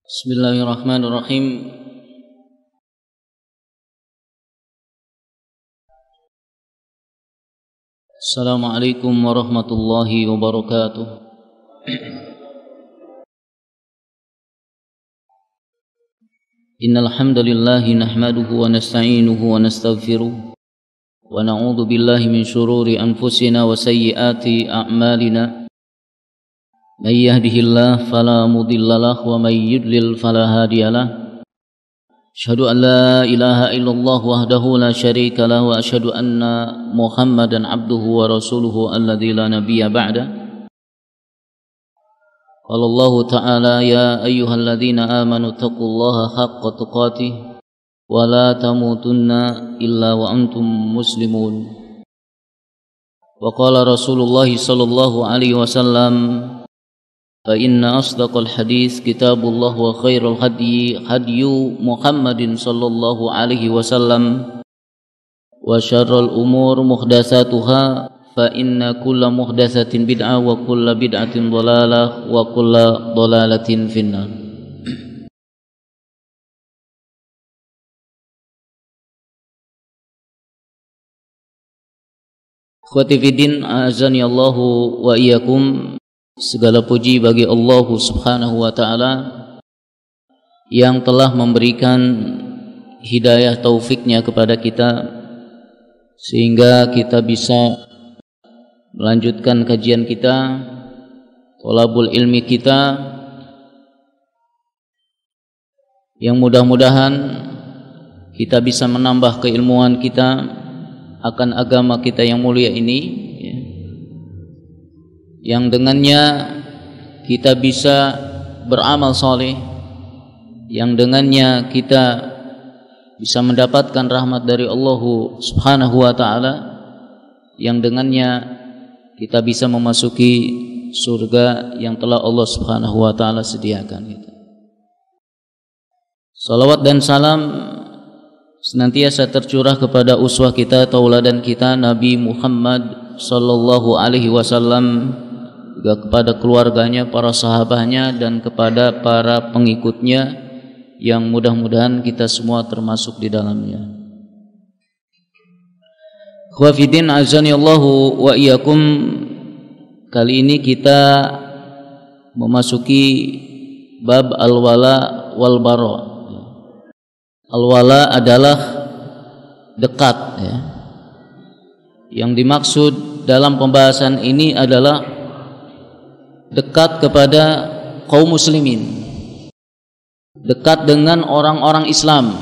Bismillahirrahmanirrahim. Assalamualaikum warahmatullahi wabarakatuh. Innal hamdalillahi nahmaduhu wa nasta'inuhu wa nastaghfiruh wa na'udzu billahi min shururi anfusina wa sayyiati a'malina. Man yahdihillahu fala mudhillalah wa may yudlil fala hadiyalah. Asyhadu an la ilaha illallah wahdahu la syarika lah wa asyhadu anna Muhammadan abduhu wa rasuluhu alladzi la nabiyya ba'da. Qala Allah ta'ala ya ayyuhalladzina amanu taqullaha haqqa tuqatih wa la tamutunna illa wa antum muslimun. Wa qala Rasulullah sallallahu alaihi wasallam fa inna asdaqal hadis kitabullah wa khairul hadi hadyu Muhammadin sallallahu alaihi wasallam wa syarrul umur muhdatsatuha fa inna kulla muhdatsatin bid'ah wa kulla bid'atin dhalalah wa kulla dhalalatin finnar. Ikhwati fiddin azani Allahu wa iyyakum. Segala puji bagi Allah Subhanahu wa ta'ala yang telah memberikan hidayah taufiknya kepada kita sehingga kita bisa melanjutkan kajian kita, thalabul ilmi kita, yang mudah-mudahan kita bisa menambah keilmuan kita akan agama kita yang mulia ini, yang dengannya kita bisa beramal soleh, yang dengannya kita bisa mendapatkan rahmat dari Allah Subhanahu wa ta'ala, yang dengannya kita bisa memasuki surga yang telah Allah Subhanahu wa ta'ala sediakan. Salawat dan salam senantiasa tercurah kepada uswah kita, tauladan kita, Nabi Muhammad sallallahu alaihi wasallam, juga kepada keluarganya, para sahabatnya, dan kepada para pengikutnya yang mudah-mudahan kita semua termasuk di dalamnya. Khawafidin azani Allahu wa iyyakum. Kali ini kita memasuki bab al-wala wal bara. Al-wala adalah dekat, ya. Yang dimaksud dalam pembahasan ini adalah dekat kepada kaum muslimin, dekat dengan orang-orang Islam,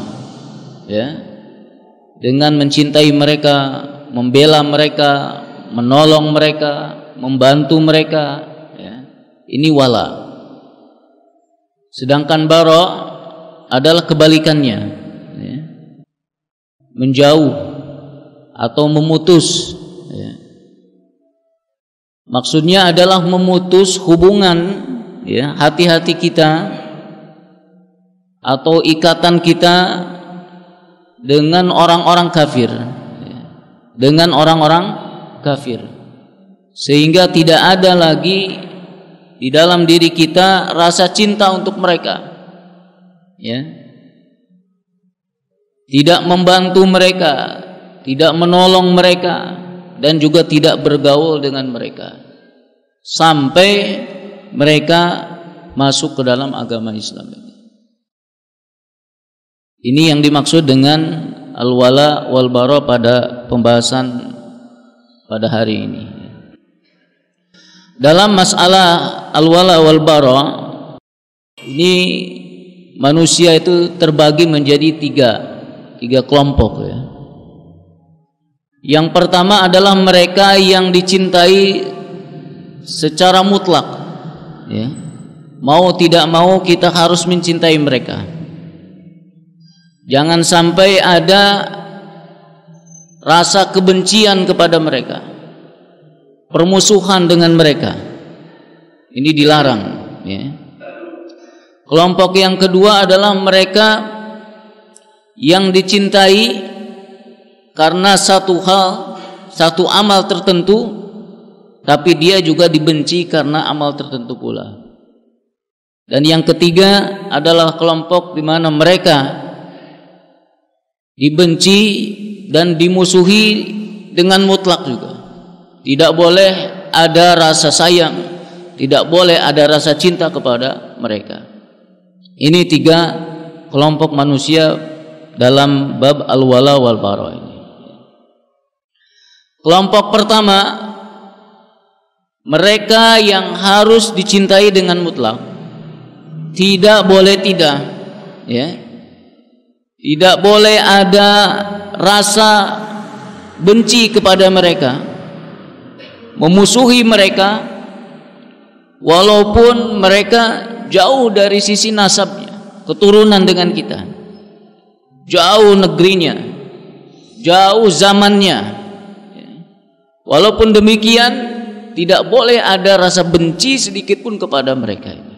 ya, dengan mencintai mereka, membela mereka, menolong mereka, membantu mereka, ya. Ini wala. Sedangkan bara adalah kebalikannya, ya. Menjauh atau memutus, ya. Maksudnya adalah memutus hubungan, ya, hati-hati kita atau ikatan kita dengan orang-orang kafir, ya, dengan orang-orang kafir, sehingga tidak ada lagi di dalam diri kita rasa cinta untuk mereka, ya, tidak membantu mereka, tidak menolong mereka, dan juga tidak bergaul dengan mereka sampai mereka masuk ke dalam agama Islam ini. Ini yang dimaksud dengan al-wala wal bara pada pembahasan pada hari ini. Dalam masalah al-wala wal bara ini manusia itu terbagi menjadi tiga kelompok, ya. Yang pertama adalah mereka yang dicintai secara mutlak, ya. Mau tidak mau kita harus mencintai mereka. Jangan sampai ada rasa kebencian kepada mereka, permusuhan dengan mereka. Ini dilarang, ya. Kelompok yang kedua adalah mereka yang dicintai karena satu hal, satu amal tertentu, tapi dia juga dibenci karena amal tertentu pula. Dan yang ketiga adalah kelompok di mana mereka dibenci dan dimusuhi dengan mutlak juga. Tidak boleh ada rasa sayang, tidak boleh ada rasa cinta kepada mereka. Ini 3 kelompok manusia dalam bab al-wala wal bara ini. Kelompok pertama, mereka yang harus dicintai dengan mutlak. Tidak boleh tidak, ya. Tidak boleh ada rasa benci kepada mereka, memusuhi mereka, walaupun mereka jauh dari sisi nasabnya, keturunan dengan kita, jauh negerinya, jauh zamannya. Walaupun demikian, tidak boleh ada rasa benci sedikit pun kepada mereka ini.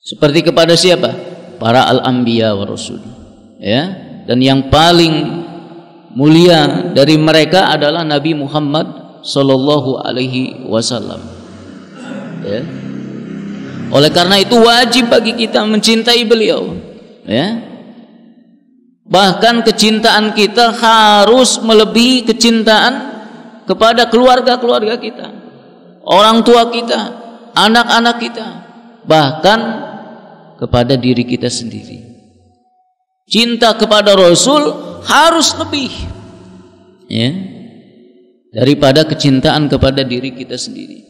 Seperti kepada siapa? Para al-anbiya wa rasul, ya. Dan yang paling mulia dari mereka adalah Nabi Muhammad sallallahu alaihi wasallam, ya. Oleh karena itu wajib bagi kita mencintai beliau, ya. Bahkan kecintaan kita harus melebihi kecintaan kepada keluarga-keluarga kita, orang tua kita, anak-anak kita, bahkan kepada diri kita sendiri. Cinta kepada Rasul harus lebih, ya, daripada kecintaan kepada diri kita sendiri.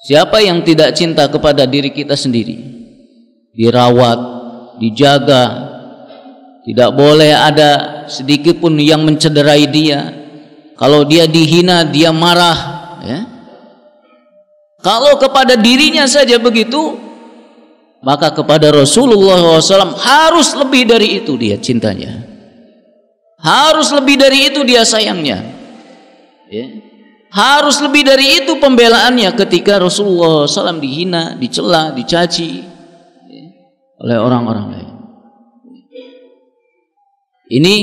Siapa yang tidak cinta kepada diri kita sendiri, dirawat, dijaga, tidak boleh ada sedikit pun yang mencederai dia. Kalau dia dihina, dia marah, ya. Kalau kepada dirinya saja begitu, maka kepada Rasulullah SAW harus lebih dari itu dia cintanya, harus lebih dari itu dia sayangnya, ya. Harus lebih dari itu pembelaannya ketika Rasulullah SAW dihina, dicela, dicaci, ya, oleh orang-orang lain. Ini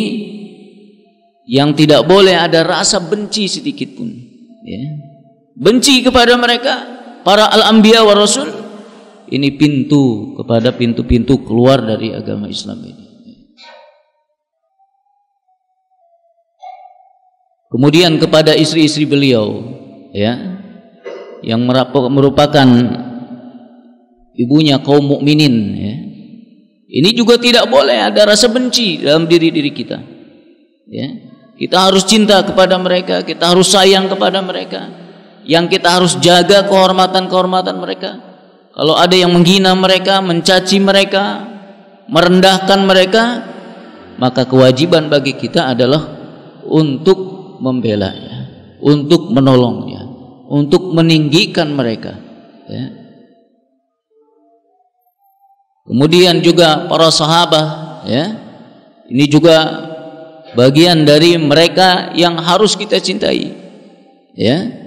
yang tidak boleh ada rasa benci sedikit pun, ya. Benci kepada mereka, para al-anbiya wa rasul. Ini pintu kepada pintu-pintu keluar dari agama Islam ini. Kemudian kepada istri-istri beliau, ya, yang merupakan ibunya kaum mukminin, ya. Ini juga tidak boleh ada rasa benci dalam diri-diri kita, ya. Kita harus cinta kepada mereka, kita harus sayang kepada mereka. Yang kita harus jaga kehormatan-kehormatan mereka. Kalau ada yang menghina mereka, mencaci mereka, merendahkan mereka, maka kewajiban bagi kita adalah untuk membelanya, untuk menolongnya, untuk meninggikan mereka, ya. Kemudian juga para sahabat, ya, ini juga bagian dari mereka yang harus kita cintai, ya.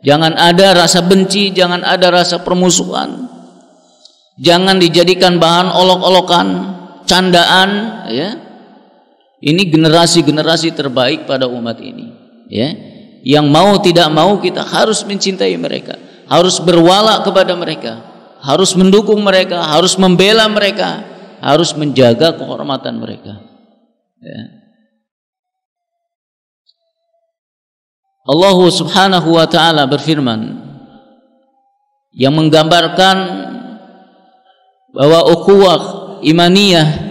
Jangan ada rasa benci, jangan ada rasa permusuhan, jangan dijadikan bahan olok-olokan, candaan, ya. Ini generasi-generasi terbaik pada umat ini, ya. Yang mau tidak mau kita harus mencintai mereka, harus berwala kepada mereka, harus mendukung mereka, harus membela mereka, harus menjaga kehormatan mereka, ya. Allah Subhanahu wa ta'ala berfirman yang menggambarkan bahwa ukhuwah imaniyah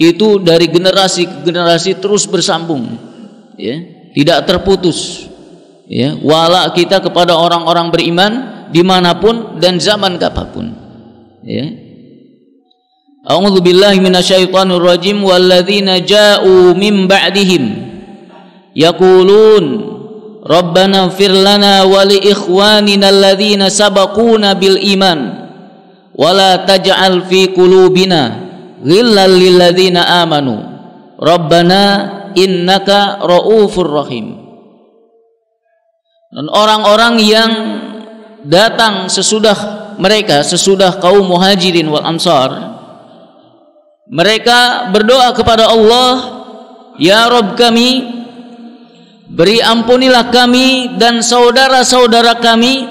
itu dari generasi ke generasi terus bersambung, ya, tidak terputus, ya, wala kita kepada orang-orang beriman dimanapun dan zaman kapanpun, ya. A'udzu billahi minasyaitonir rajim. Walladzina ja'u min ba'dihim yaqulun Rabbana ighfir lana wa li ikhwanina alladhina sabaquna bil iman wa la taj'al fi qulubina ghillan lil ladzina amanu Rabbana innaka raufur rahim. Dan orang-orang yang datang sesudah mereka, sesudah kaum muhajirin wal ansar, mereka berdoa kepada Allah, ya Rabb kami, beri ampunilah kami dan saudara-saudara kami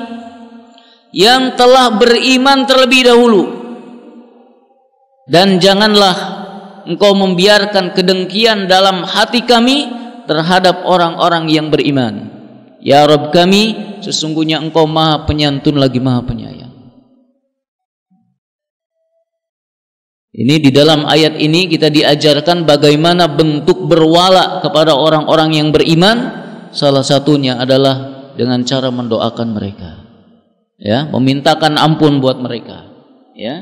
yang telah beriman terlebih dahulu, dan janganlah engkau membiarkan kedengkian dalam hati kami terhadap orang-orang yang beriman. Ya Rabb kami, sesungguhnya engkau maha penyantun lagi maha penyayang. Ini di dalam ayat ini kita diajarkan bagaimana bentuk berwala kepada orang-orang yang beriman. Salah satunya adalah dengan cara mendoakan mereka, ya, memintakan ampun buat mereka, ya,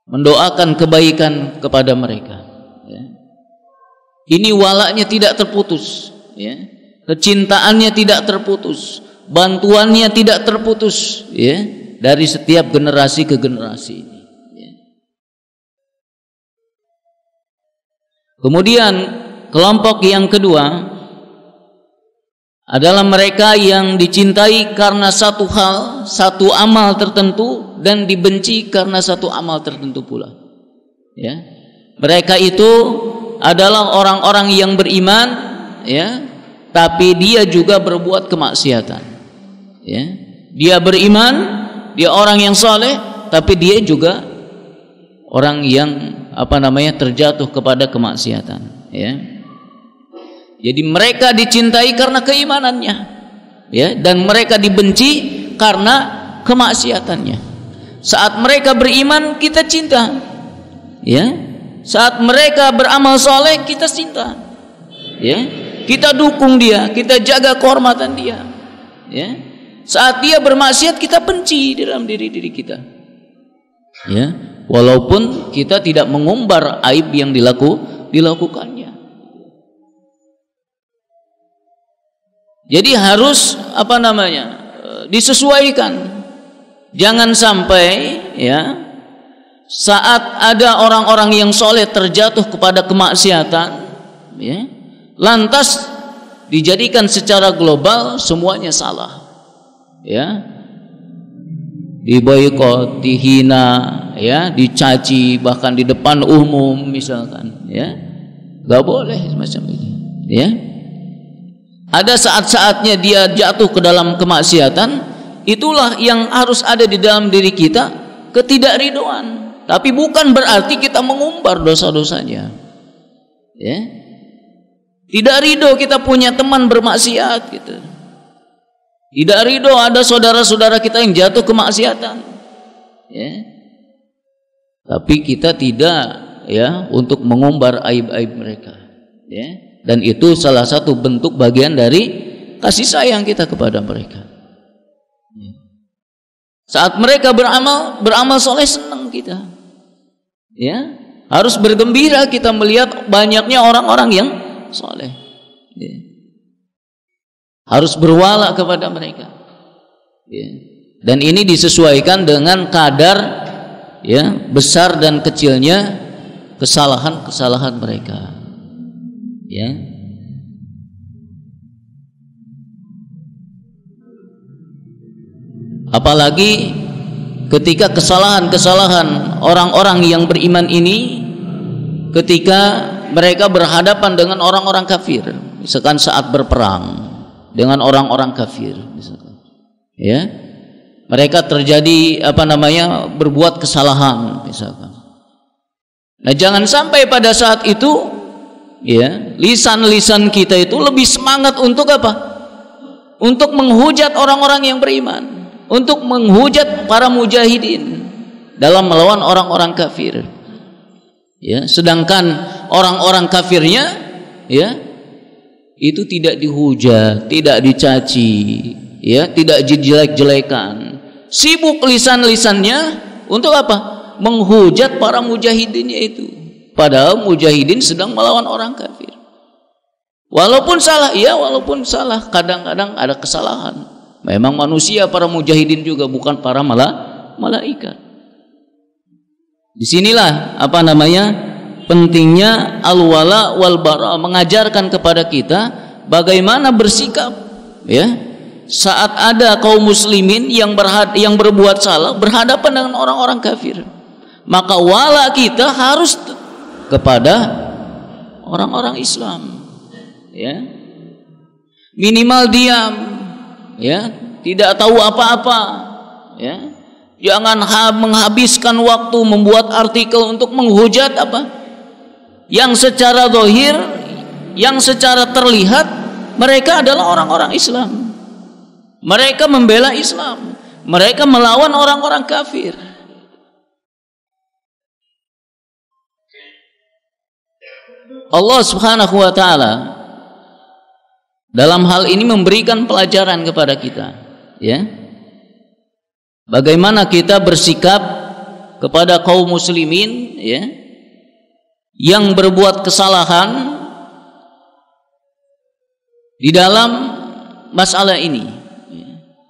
mendoakan kebaikan kepada mereka, ya. Ini walanya tidak terputus, ya, kecintaannya tidak terputus, bantuannya tidak terputus, ya, dari setiap generasi ke generasi ini, ya. Kemudian kelompok yang kedua adalah mereka yang dicintai karena satu hal, satu amal tertentu, dan dibenci karena satu amal tertentu pula, ya. Mereka itu adalah orang-orang yang beriman, ya, tapi dia juga berbuat kemaksiatan, ya. Dia beriman, dia orang yang soleh, tapi dia juga orang yang terjatuh kepada kemaksiatan, ya. Jadi mereka dicintai karena keimanannya, ya, dan mereka dibenci karena kemaksiatannya. Saat mereka beriman kita cinta, ya. Saat mereka beramal soleh kita cinta, ya. Kita dukung dia, kita jaga kehormatan dia, ya. Saat dia bermaksiat kita benci dalam diri kita, ya. Walaupun kita tidak mengumbar aib yang dilakukannya. Jadi harus disesuaikan. Jangan sampai, ya, saat ada orang-orang yang soleh terjatuh kepada kemaksiatan, ya, lantas dijadikan secara global semuanya salah, ya, diboikot, dihina, ya, dicaci bahkan di depan umum misalkan, ya, nggak boleh semacam ini, ya. Ada saat-saatnya dia jatuh ke dalam kemaksiatan, itulah yang harus ada di dalam diri kita, ketidakridhoan. Tapi bukan berarti kita mengumbar dosa-dosanya, ya. Tidak ridho kita punya teman bermaksiat, gitu. Tidak ridho ada saudara-saudara kita yang jatuh kemaksiatan, ya. Tapi kita tidak, ya, untuk mengumbar aib-aib mereka, ya. Dan itu salah satu bentuk bagian dari kasih sayang kita kepada mereka. Saat mereka beramal soleh, senang kita, ya. Harus bergembira kita melihat banyaknya orang-orang yang soleh, ya. Harus berwala kepada mereka, ya. Dan ini disesuaikan dengan kadar, ya, besar dan kecilnya kesalahan-kesalahan mereka, ya. Apalagi ketika kesalahan-kesalahan orang-orang yang beriman ini ketika mereka berhadapan dengan orang-orang kafir, misalkan saat berperang dengan orang-orang kafir, misalkan, ya, mereka terjadi berbuat kesalahan misalkan. Nah, jangan sampai pada saat itu, ya, lisan-lisan kita itu lebih semangat untuk apa? Untuk menghujat orang-orang yang beriman, untuk menghujat para mujahidin dalam melawan orang-orang kafir, ya. Sedangkan orang-orang kafirnya, ya, itu tidak dihujat, tidak dicaci, ya, tidak dijelek-jelekan. Sibuk lisan-lisannya untuk apa? Menghujat para mujahidinnya itu. Padahal mujahidin sedang melawan orang kafir. Walaupun salah, ya, walaupun salah, kadang-kadang ada kesalahan. Memang manusia para mujahidin juga, bukan para malaikat. Disinilah pentingnya al-wala wal bara, mengajarkan kepada kita bagaimana bersikap, ya, saat ada kaum muslimin yang berbuat salah berhadapan dengan orang-orang kafir. Maka wala kita harus kepada orang-orang Islam, ya. Minimal diam, ya, tidak tahu apa-apa, ya. Jangan menghabiskan waktu membuat artikel untuk menghujat apa yang secara zahir, yang secara terlihat mereka adalah orang-orang Islam. Mereka membela Islam, mereka melawan orang-orang kafir. Allah Subhanahu wa taala dalam hal ini memberikan pelajaran kepada kita, ya. Bagaimana kita bersikap kepada kaum muslimin, ya, yang berbuat kesalahan di dalam masalah ini,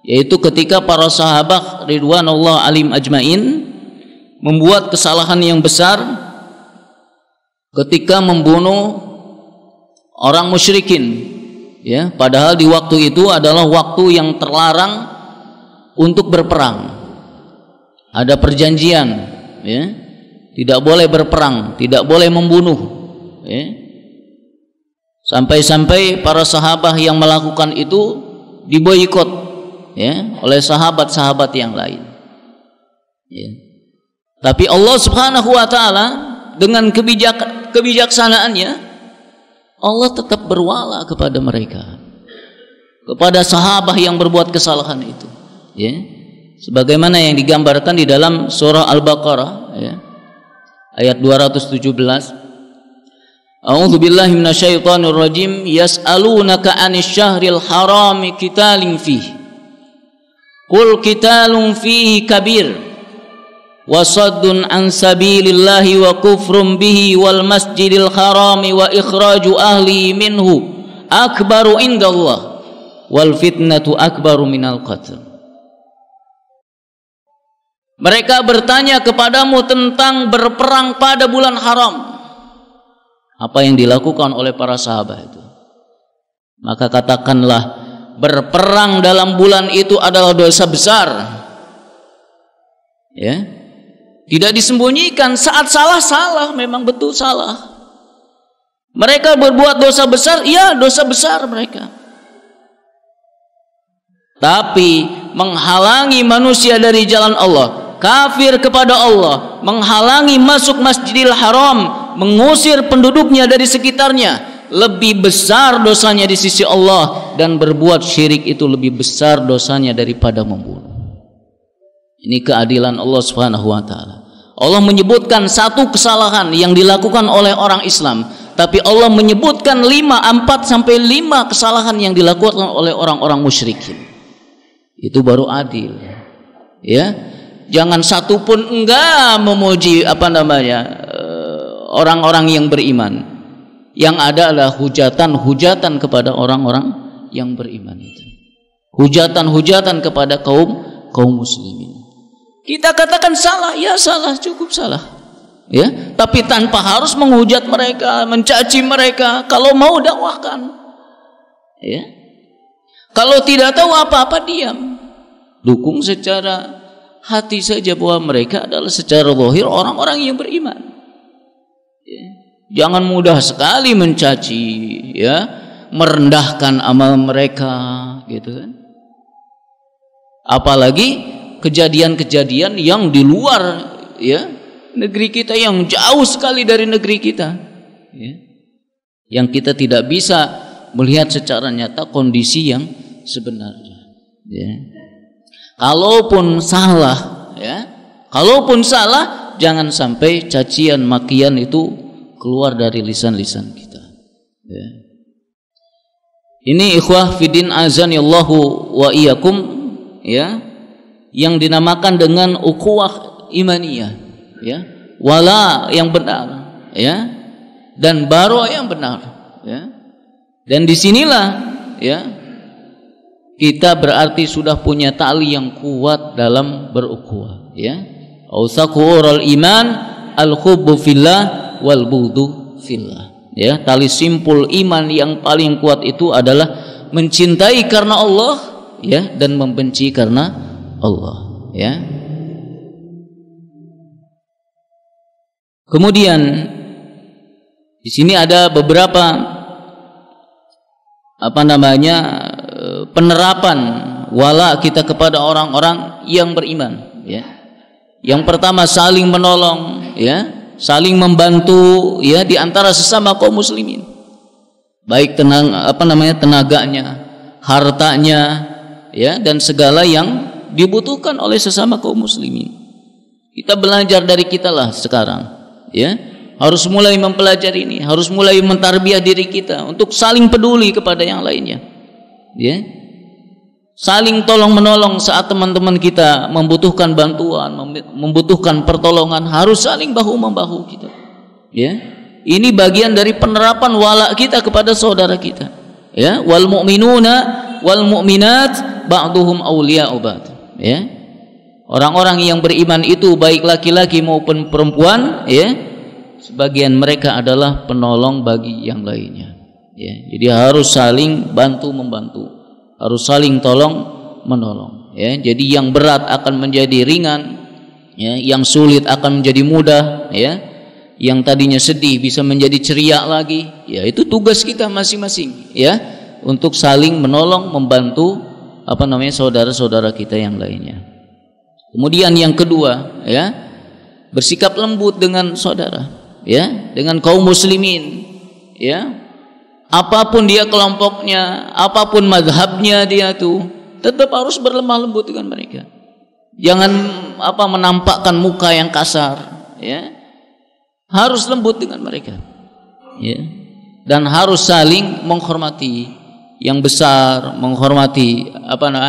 yaitu ketika para sahabat ridwanullah alim ajmain membuat kesalahan yang besar ketika membunuh orang musyrikin, ya, padahal di waktu itu adalah waktu yang terlarang untuk berperang. Ada perjanjian, ya, tidak boleh berperang, tidak boleh membunuh, ya. Sampai-sampai para sahabat yang melakukan itu diboikot, ya, oleh sahabat-sahabat yang lain, ya. Tapi Allah Subhanahu wa taala dengan kebijaksanaannya Allah tetap berwala kepada mereka, kepada sahabat yang berbuat kesalahan itu, ya, sebagaimana yang digambarkan di dalam surah Al-Baqarah, ya, ayat 217. A'udzu billahi minasyaitonir rajim. Yas'alunaka 'anil syahril harami qitalin fihi qul qitalun fihi kabir wa saddun an sabilillahi wa kufrun bihi wal masjidil harami wa ikhraju ahli minhu akbaru indallah wal fitnatu akbaru minal qatl. Mereka bertanya kepadamu tentang berperang pada bulan haram. Apa yang dilakukan oleh para sahabat itu? Maka katakanlah, berperang dalam bulan itu adalah dosa besar. Ya, tidak disembunyikan. Saat salah, memang betul salah. Mereka berbuat dosa besar, iya dosa besar mereka. Tapi menghalangi manusia dari jalan Allah, kafir kepada Allah, menghalangi masuk Masjidil Haram, mengusir penduduknya dari sekitarnya, lebih besar dosanya di sisi Allah, dan berbuat syirik itu lebih besar dosanya daripada membunuh. Ini keadilan Allah Subhanahu wa taala. Allah menyebutkan satu kesalahan yang dilakukan oleh orang Islam, tapi Allah menyebutkan 4 sampai 5 kesalahan yang dilakukan oleh orang-orang musyrikin. Itu baru adil. Ya, jangan satu pun enggak memuji orang-orang yang beriman. Yang ada adalah hujatan kepada orang-orang yang beriman itu. Hujatan kepada kaum muslimin. Kita katakan salah, ya salah, cukup salah. Ya, tapi tanpa harus menghujat mereka, mencaci mereka. Kalau mau dakwahkan. Ya. Kalau tidak tahu apa-apa diam. Dukung secara hati saja bahwa mereka adalah secara zahir orang-orang yang beriman. Ya. Jangan mudah sekali mencaci, ya, merendahkan amal mereka, gitu kan. Apalagi kejadian-kejadian yang di luar, ya, negeri kita, yang jauh sekali dari negeri kita, ya, yang kita tidak bisa melihat secara nyata kondisi yang sebenarnya, ya. Kalaupun salah, jangan sampai cacian makian itu keluar dari lisan-lisan kita, ya. Ini ikhwah fiddin azanillahu wa iyyakum, ya, yang dinamakan dengan ukhuwah imaniyah, ya, wala yang benar, ya, dan baro yang benar, ya. Dan disinilah, ya, kita berarti sudah punya tali yang kuat dalam berukhuwah, ya. Ausaqural iman al-hubbu fillah wal bughdu fillah, ya. Tali simpul iman yang paling kuat itu adalah mencintai karena Allah, ya, dan membenci karena Allah, ya. Kemudian di sini ada beberapa penerapan wala kita kepada orang-orang yang beriman, ya. Yang pertama saling menolong, ya, saling membantu, ya, di antara sesama kaum muslimin. Baik tenaganya, hartanya, ya, dan segala yang dibutuhkan oleh sesama kaum muslimin. Kita belajar dari kita lah sekarang, ya. Harus mulai mempelajari ini, harus mulai mentarbiyah diri kita untuk saling peduli kepada yang lainnya, ya. Saling tolong menolong saat teman-teman kita membutuhkan bantuan, membutuhkan pertolongan, harus saling bahu membahu kita, ya. Ini bagian dari penerapan wala kita kepada saudara kita, ya. Wal mu'minuna wal mu'minat ba'duhum awliya'u ba'd, ya. Orang-orang yang beriman itu baik laki-laki maupun perempuan, ya, sebagian mereka adalah penolong bagi yang lainnya, ya. Jadi harus saling bantu membantu, harus saling tolong menolong, ya. Jadi yang berat akan menjadi ringan, ya, yang sulit akan menjadi mudah, ya. Yang tadinya sedih bisa menjadi ceria lagi, ya. Itu tugas kita masing-masing, ya, untuk saling menolong membantu saudara-saudara kita yang lainnya. Kemudian yang kedua, ya, bersikap lembut dengan saudara, ya, dengan kaum muslimin, ya. Apapun dia kelompoknya, apapun mazhabnya, dia tuh tetap harus berlemah lembut dengan mereka. Jangan menampakkan muka yang kasar, ya. Harus lembut dengan mereka, ya. Dan harus saling menghormati yang besar, menghormati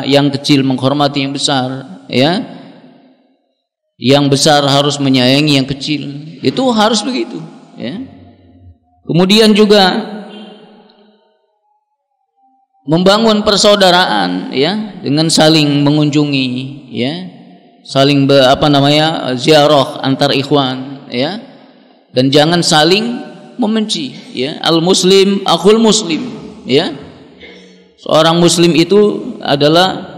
yang kecil, menghormati yang besar, ya. Yang besar harus menyayangi yang kecil, itu harus begitu, ya. Kemudian juga membangun persaudaraan, ya, dengan saling mengunjungi, ya, saling ziarah antar ikhwan, ya, dan jangan saling membenci, ya. Al muslim akhul muslim, ya. Seorang muslim itu adalah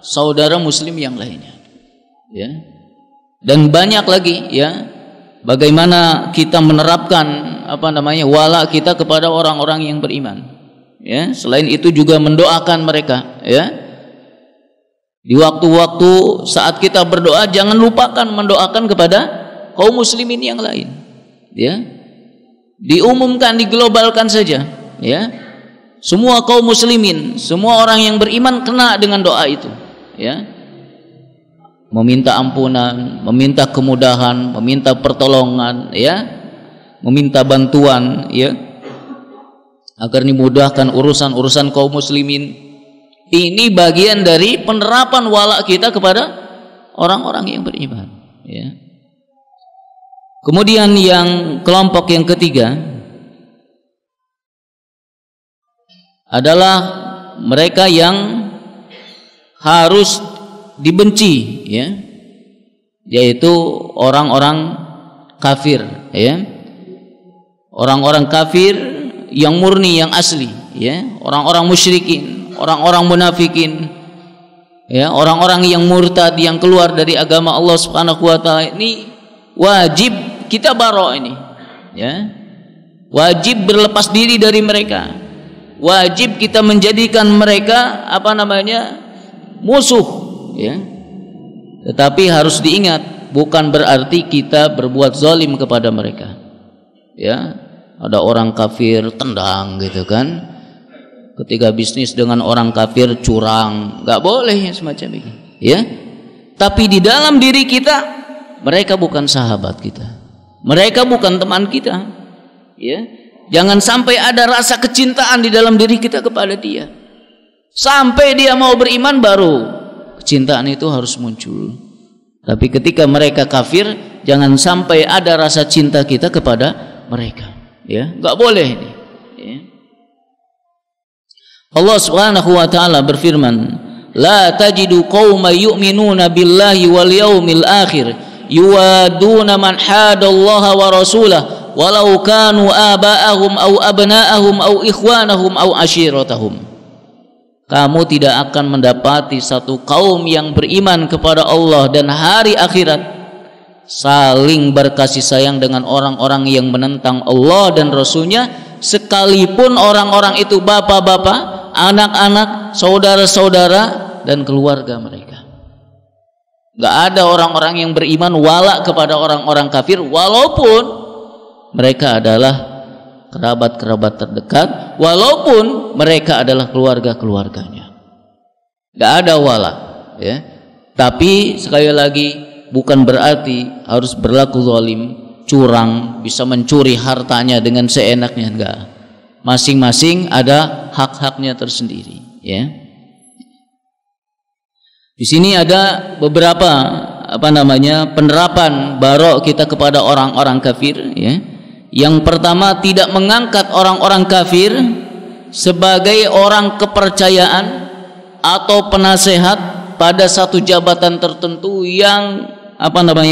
saudara muslim yang lainnya, ya. Dan banyak lagi, ya, bagaimana kita menerapkan wala kita kepada orang-orang yang beriman, ya. Selain itu juga mendoakan mereka, ya. Di waktu-waktu saat kita berdoa jangan lupakan mendoakan kepada kaum muslimin yang lain, ya. Diumumkan, diglobalkan saja, ya. Semua kaum muslimin, semua orang yang beriman kena dengan doa itu, ya. Meminta ampunan, meminta kemudahan, meminta pertolongan, ya, meminta bantuan, ya, agar dimudahkan urusan-urusan kaum muslimin. Ini bagian dari penerapan wala kita kepada orang-orang yang beriman, ya. Kemudian yang kelompok yang ketiga adalah mereka yang harus dibenci, ya, yaitu orang-orang kafir, ya. Orang-orang kafir yang murni, yang asli, ya. Orang-orang musyrikin, orang-orang munafikin, ya, orang-orang yang murtad, yang keluar dari agama Allah Subhanahu wa taala, ini wajib kita baro ini, ya. Wajib berlepas diri dari mereka. Wajib kita menjadikan mereka musuh, ya. Tetapi harus diingat, bukan berarti kita berbuat zalim kepada mereka, ya. Ada orang kafir tendang gitu kan, ketika bisnis dengan orang kafir curang, nggak boleh semacam ini, ya. Tapi di dalam diri kita, mereka bukan sahabat kita, mereka bukan teman kita, ya. Jangan sampai ada rasa kecintaan di dalam diri kita kepada dia, sampai dia mau beriman baru kecintaan itu harus muncul. Tapi ketika mereka kafir, jangan sampai ada rasa cinta kita kepada mereka, ya. Enggak boleh ini, ya. Allah Subhanahu wa taala berfirman, la tajidu qauman yu'minuna billahi wal yaumil akhir yuwaduna man hadallaha wa rasulahu walau kanu aba'ahum au abna'ahum au ikhwanahum au ashiratahum. Kamu tidak akan mendapati satu kaum yang beriman kepada Allah dan hari akhirat saling berkasih sayang dengan orang-orang yang menentang Allah dan Rasulnya, sekalipun orang-orang itu bapak-bapak, anak-anak, saudara-saudara, dan keluarga mereka. Gak ada orang-orang yang beriman wala kepada orang-orang kafir walaupun mereka adalah kerabat-kerabat terdekat, walaupun mereka adalah keluarga-keluarganya. Gak ada wala, ya. Tapi sekali lagi bukan berarti harus berlaku zalim, curang, bisa mencuri hartanya dengan seenaknya, enggak. Masing-masing ada hak-haknya tersendiri, ya. Di sini ada beberapa penerapan barok kita kepada orang-orang kafir, ya. Yang pertama, tidak mengangkat orang-orang kafir sebagai orang kepercayaan atau penasehat pada satu jabatan tertentu yang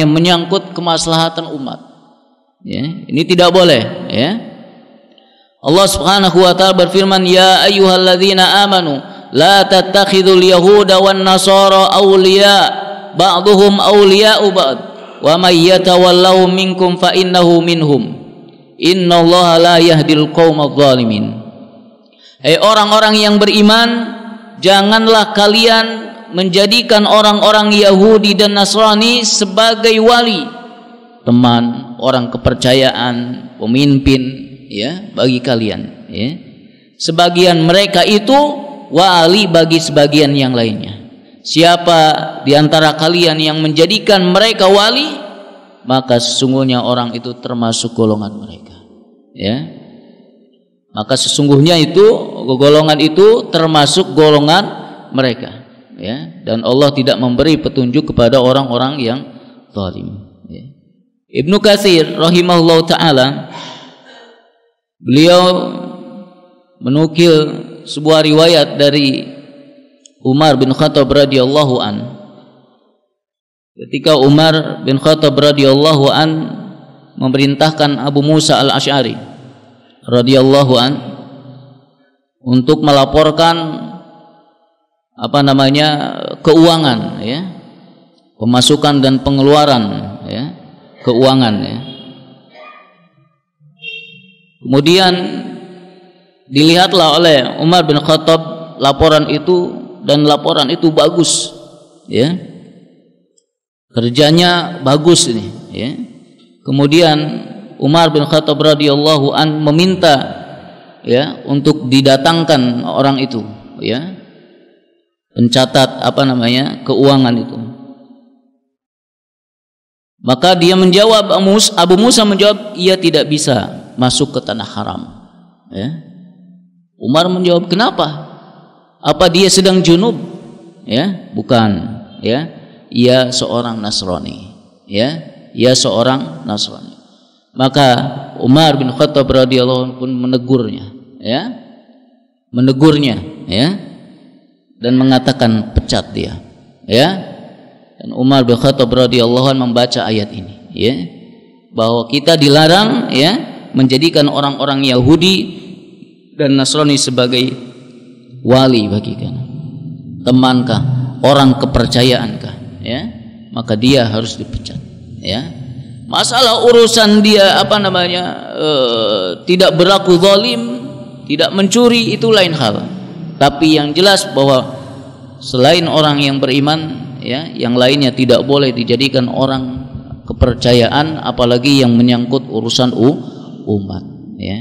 menyangkut kemaslahatan umat. Ya, ini tidak boleh, ya. Allah Subhanahu wa taala berfirman, "Ya ayyuhalladzina amanu la tattakhidul yahuda wan nasara awliya ba'dhum awliya'u ba'd wa may yatawallahu minkum fa innahu minhum innallaha la yahdil qaumadh dhalimin." Hai orang-orang yang beriman, janganlah kalian menjadikan orang-orang Yahudi dan Nasrani sebagai wali, teman, orang kepercayaan, pemimpin, ya, bagi kalian, ya. Sebagian mereka itu wali bagi sebagian yang lainnya. Siapa di antara kalian yang menjadikan mereka wali, maka sesungguhnya orang itu termasuk golongan mereka, ya. Maka sesungguhnya itu golongan itu termasuk golongan mereka, ya. Dan Allah tidak memberi petunjuk kepada orang-orang yang zalim, ya. Ibnu Katsir rahimahullah ta'ala, beliau menukil sebuah riwayat dari Umar bin Khattab radhiyallahu an. Ketika Umar bin Khattab radhiyallahu an memerintahkan Abu Musa al-Asy'ari radhiyallahu an untuk melaporkan keuangan, ya, pemasukan dan pengeluaran, ya, keuangan, ya. Kemudian dilihatlah oleh Umar bin Khattab laporan itu, dan laporan itu bagus, ya, kerjanya bagus ini, ya. Kemudian Umar bin Khattab radhiyallahu an meminta, ya, untuk didatangkan orang itu, ya, pencatat keuangan itu. Maka dia menjawab, Abu Musa menjawab, ia tidak bisa masuk ke tanah haram, ya. Umar menjawab, kenapa? Apa dia sedang junub? Ya, bukan, ya. Ia seorang Nasrani, ya. Ia seorang Nasrani. Maka Umar bin Khattab radhiyallahu anhu pun menegurnya, ya. Menegurnya, ya. Dan mengatakan pecat dia, ya. Dan Umar bin Khattab radhiyallahu anhu membaca ayat ini, ya, bahwa kita dilarang, ya, menjadikan orang-orang Yahudi dan Nasrani sebagai wali bagi kita, temankah, orang kepercayaankah, ya, maka dia harus dipecat, ya. Masalah urusan dia tidak berlaku zalim, tidak mencuri, itu lain hal. Tapi yang jelas bahwa selain orang yang beriman, ya, yang lainnya tidak boleh dijadikan orang kepercayaan, apalagi yang menyangkut urusan umat, ya.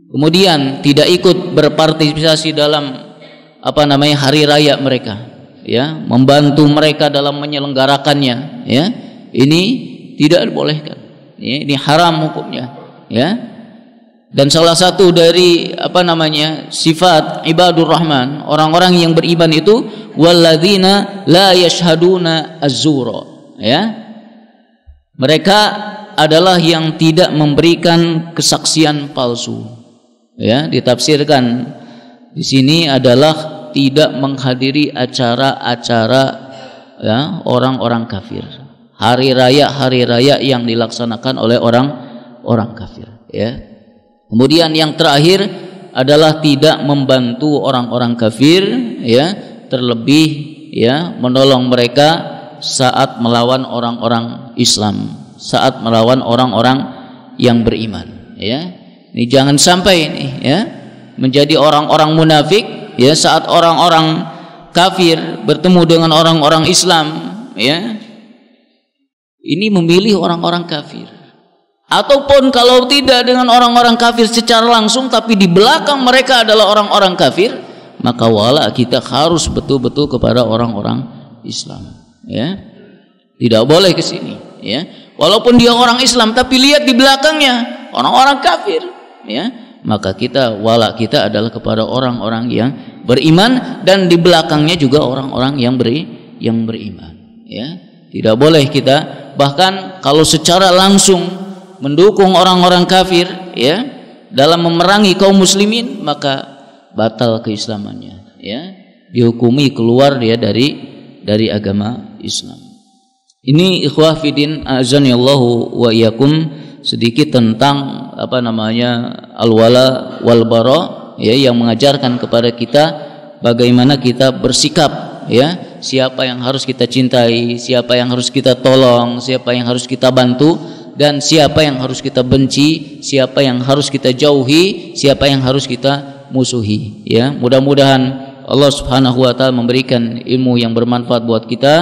Kemudian tidak ikut berpartisipasi dalam hari raya mereka, ya, membantu mereka dalam menyelenggarakannya, ya. Ini tidak dibolehkan, ya, ini haram hukumnya, ya. Dan salah satu dari sifat ibadur rahman, orang-orang yang beriman itu, walladzina la yashhaduna az-zura, ya. Mereka adalah yang tidak memberikan kesaksian palsu, ya. Ditafsirkan di sini adalah tidak menghadiri acara-acara, ya, orang-orang kafir, hari raya yang dilaksanakan oleh orang kafir, ya. Kemudian yang terakhir adalah tidak membantu orang-orang kafir, ya, terlebih, ya, menolong mereka saat melawan orang-orang Islam, saat melawan orang-orang yang beriman, ya. Ini jangan sampai ini, ya, menjadi orang-orang munafik, ya, saat orang-orang kafir, bertemu dengan orang-orang Islam, ya, ini memilih orang-orang kafir. Ataupun kalau tidak dengan orang-orang kafir secara langsung, tapi di belakang mereka adalah orang-orang kafir, maka wala kita harus betul-betul kepada orang-orang Islam, ya. Tidak boleh ke sini, ya. Walaupun dia orang Islam, tapi lihat di belakangnya orang-orang kafir, ya, maka kita wala kita adalah kepada orang-orang yang beriman, dan di belakangnya juga orang-orang yang beriman, ya. Tidak boleh kita bahkan kalau secara langsung mendukung orang-orang kafir, ya, dalam memerangi kaum muslimin, maka batal keislamannya, ya, dihukumi keluar dia dari agama Islam. Ini ikhwah fidin azanillahu wa iyyakum, sedikit tentang al-wala wal bara, ya, yang mengajarkan kepada kita bagaimana kita bersikap, ya, siapa yang harus kita cintai, siapa yang harus kita tolong, siapa yang harus kita bantu, dan siapa yang harus kita benci, siapa yang harus kita jauhi, siapa yang harus kita musuhi, ya. Mudah-mudahan Allah Subhanahu wa taala memberikan ilmu yang bermanfaat buat kita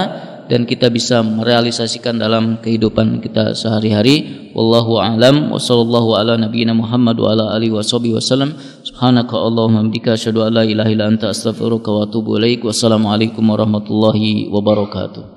dan kita bisa merealisasikan dalam kehidupan kita sehari-hari. Wallahu a'lam wa sallallahu ala nabiyyina Muhammad wa ala alihi wasallam. Subhanaka Allahumma hamdika asyhadu an la ilaha illa anta astaghfiruka wa atubu ilaik. Wassalamualaikum warahmatullahi wabarakatuh.